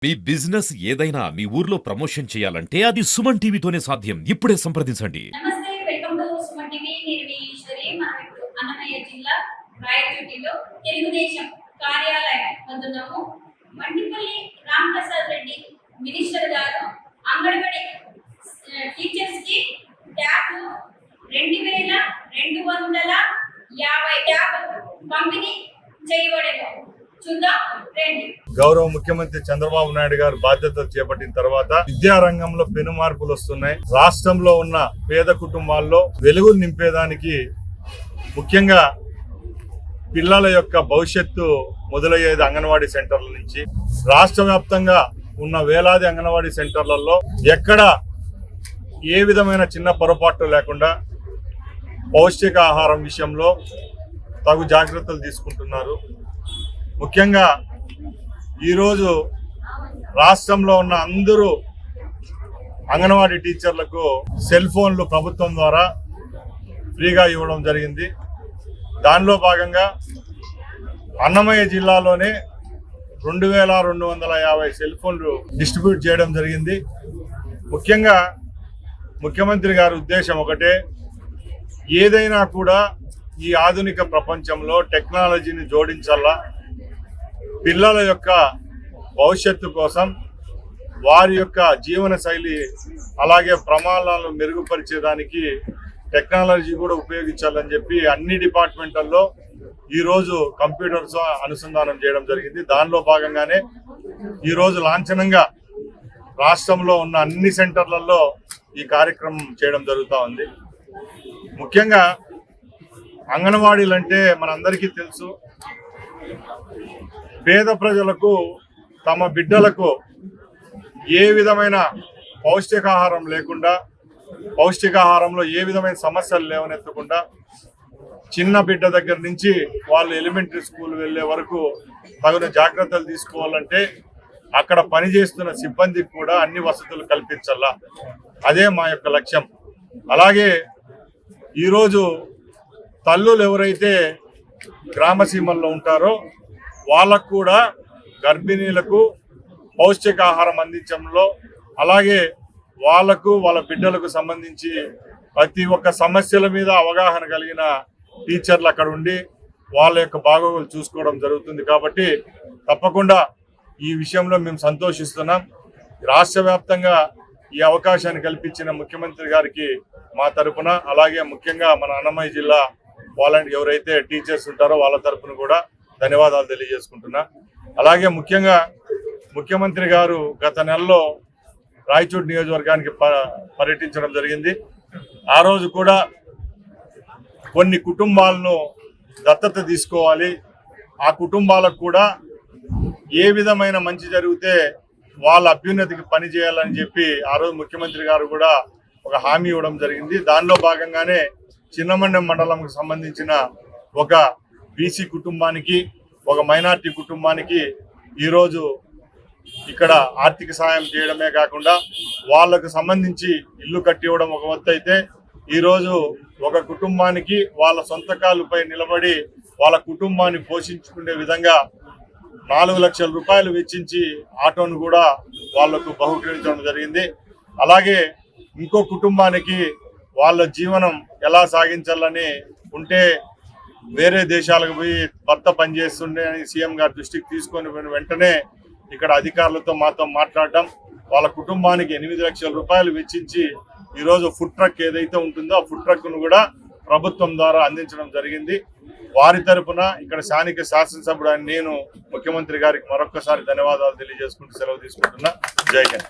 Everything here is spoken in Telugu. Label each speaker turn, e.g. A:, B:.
A: మీ బిజినెస్ ఏదైనా మీ ఊర్లో ప్రమోషన్ చేయాలంటే అది సుమన్ టీవీతోనే సాధ్యం. ఇప్పుడే సంప్రదించండి.
B: నమస్తే, వెల్కమ్ టు సుమన్ టీవీ. నేను మీ ఈశ్వరి. మనం ఇప్పుడు అన్నమయ్య జిల్లా రాయచోటిలో తెలుగుదేశం కార్యాలయం వద్దున్నాము. మండిపల్లి రామప్రసాద్ రెడ్డి మినిస్టర్ గారు అంగన్వాడీ టీచర్స్ కి ట్యాబ్ 2250 ట్యాబ్ పంపిణీ చేయబడేది.
C: గౌరవ ముఖ్యమంత్రి చంద్రబాబు నాయుడు గారు బాధ్యతలు చేపట్టిన తర్వాత విద్యారంగంలో పెను మార్పులు వస్తున్నాయి. రాష్ట్రంలో ఉన్న పేద కుటుంబాల్లో వెలుగులు నింపేదానికి ముఖ్యంగా పిల్లల యొక్క భవిష్యత్తు మొదలయ్యేది అంగన్వాడీ సెంటర్ల నుంచి. రాష్ట్ర వ్యాప్తంగా ఉన్న వేలాది అంగన్వాడీ సెంటర్లలో ఎక్కడ ఏ విధమైన చిన్న పొరపాట్లు లేకుండా పౌష్టికాహారం విషయంలో తగు జాగ్రత్తలు తీసుకుంటున్నారు. ముఖ్యంగా ఈరోజు రాష్ట్రంలో ఉన్న అందరూ అంగన్వాడీ టీచర్లకు సెల్ ఫోన్లు ప్రభుత్వం ద్వారా ఫ్రీగా ఇవ్వడం జరిగింది. దానిలో భాగంగా అన్నమయ్య జిల్లాలోనే 2250 సెల్ ఫోన్లు డిస్ట్రిబ్యూట్ చేయడం జరిగింది. ముఖ్యంగా ముఖ్యమంత్రి గారి ఉద్దేశం ఒకటే, ఏదైనా కూడా ఈ ఆధునిక ప్రపంచంలో టెక్నాలజీని జోడించాలా, పిల్లల యొక్క భవిష్యత్తు కోసం వారి యొక్క జీవన శైలి అలాగే ప్రమాణాలను మెరుగుపరిచేదానికి టెక్నాలజీ కూడా ఉపయోగించాలని చెప్పి అన్ని డిపార్ట్మెంట్లలో ఈరోజు కంప్యూటర్స్ అనుసంధానం చేయడం జరిగింది. దానిలో భాగంగానే ఈరోజు లాంఛనంగా రాష్ట్రంలో ఉన్న అన్ని సెంటర్లలో ఈ కార్యక్రమం చేయడం జరుగుతూ ఉంది. ముఖ్యంగా అంగన్వాడీలు అంటే మనందరికీ తెలుసు, పేద ప్రజలకు తమ బిడ్డలకు ఏ విధమైన పౌష్టికాహారం లేకుండా, పౌష్టికాహారంలో ఏ విధమైన సమస్యలు లేవనెత్తకుండా చిన్న బిడ్డ దగ్గర నుంచి వాళ్ళు ఎలిమెంటరీ స్కూల్ వెళ్ళే వరకు తగిన జాగ్రత్తలు తీసుకోవాలంటే అక్కడ పనిచేస్తున్న సిబ్బందికి కూడా అన్ని వసతులు కల్పించాలా. అదే మా యొక్క లక్ష్యం. అలాగే ఈరోజు తల్లులు ఎవరైతే గ్రామసీమల్లో ఉంటారో వాళ్ళకు కూడా గర్భిణీలకు పౌష్టికాహారం అందించడంలో, అలాగే వాళ్లకు వాళ్ళ బిడ్డలకు సంబంధించి ప్రతి ఒక్క సమస్యల మీద అవగాహన కలిగిన టీచర్లు అక్కడ ఉండి వాళ్ళ యొక్క బాగోగులు చూసుకోవడం జరుగుతుంది. కాబట్టి తప్పకుండా ఈ విషయంలో మేము సంతోషిస్తున్నాం. రాష్ట్ర వ్యాప్తంగా ఈ అవకాశాన్ని కల్పించిన ముఖ్యమంత్రి గారికి మా తరఫున, అలాగే ముఖ్యంగా మన అన్నమయ్య జిల్లా వాలంటీర్ ఎవరైతే టీచర్స్ ఉంటారో వాళ్ళ తరఫున కూడా ధన్యవాదాలు తెలియజేసుకుంటున్నా. అలాగే ముఖ్యంగా ముఖ్యమంత్రి గారు గత నెలలో రాయచోటి నియోజకవర్గానికి పర్యటించడం జరిగింది. ఆ రోజు కూడా కొన్ని కుటుంబాలను దత్తత తీసుకోవాలి, ఆ కుటుంబాలకు కూడా ఏ విధమైన మంచి జరిగితే వాళ్ళ అభ్యున్నతికి పనిచేయాలని చెప్పి ఆ రోజు ముఖ్యమంత్రి గారు కూడా ఒక హామీ ఇవ్వడం జరిగింది. దానిలో భాగంగానే చిన్నమండెం మండలంకు సంబంధించిన ఒక బీసీ కుటుంబానికి, ఒక మైనార్టీ కుటుంబానికి ఈరోజు ఇక్కడ ఆర్థిక సాయం చేయడమే కాకుండా వాళ్ళకు సంబంధించి ఇల్లు కట్టివ్వడం ఒక వంతు అయితే, ఈరోజు ఒక కుటుంబానికి వాళ్ళ సొంత కాళ్ళపై నిలబడి వాళ్ళ కుటుంబాన్ని పోషించుకునే విధంగా 4 లక్షల రూపాయలు వెచ్చించి ఆటోను కూడా వాళ్లకు బహుకరించడం జరిగింది. అలాగే ఇంకో కుటుంబానికి వాళ్ళ జీవనం ఎలా సాగించాలని ఉంటే వేరే దేశాలకు పోయి భర్త పనిచేస్తుండే అని సీఎం గారి దృష్టికి తీసుకొని వెంటనే ఇక్కడ అధికారులతో మాతో మాట్లాడడం, వాళ్ళ కుటుంబానికి 8 లక్షల రూపాయలు వెచ్చించి ఈరోజు ఫుడ్ ట్రక్ ఏదైతే ఉంటుందో ఆ ఫుడ్ ట్రక్ను కూడా ప్రభుత్వం ద్వారా అందించడం జరిగింది. వారి తరఫున ఇక్కడ స్థానిక శాసనసభ్యుడు నేను ముఖ్యమంత్రి గారికి మరొక్కసారి ధన్యవాదాలు తెలియజేసుకుంటూ సెలవు తీసుకుంటున్నా. జై హింద్.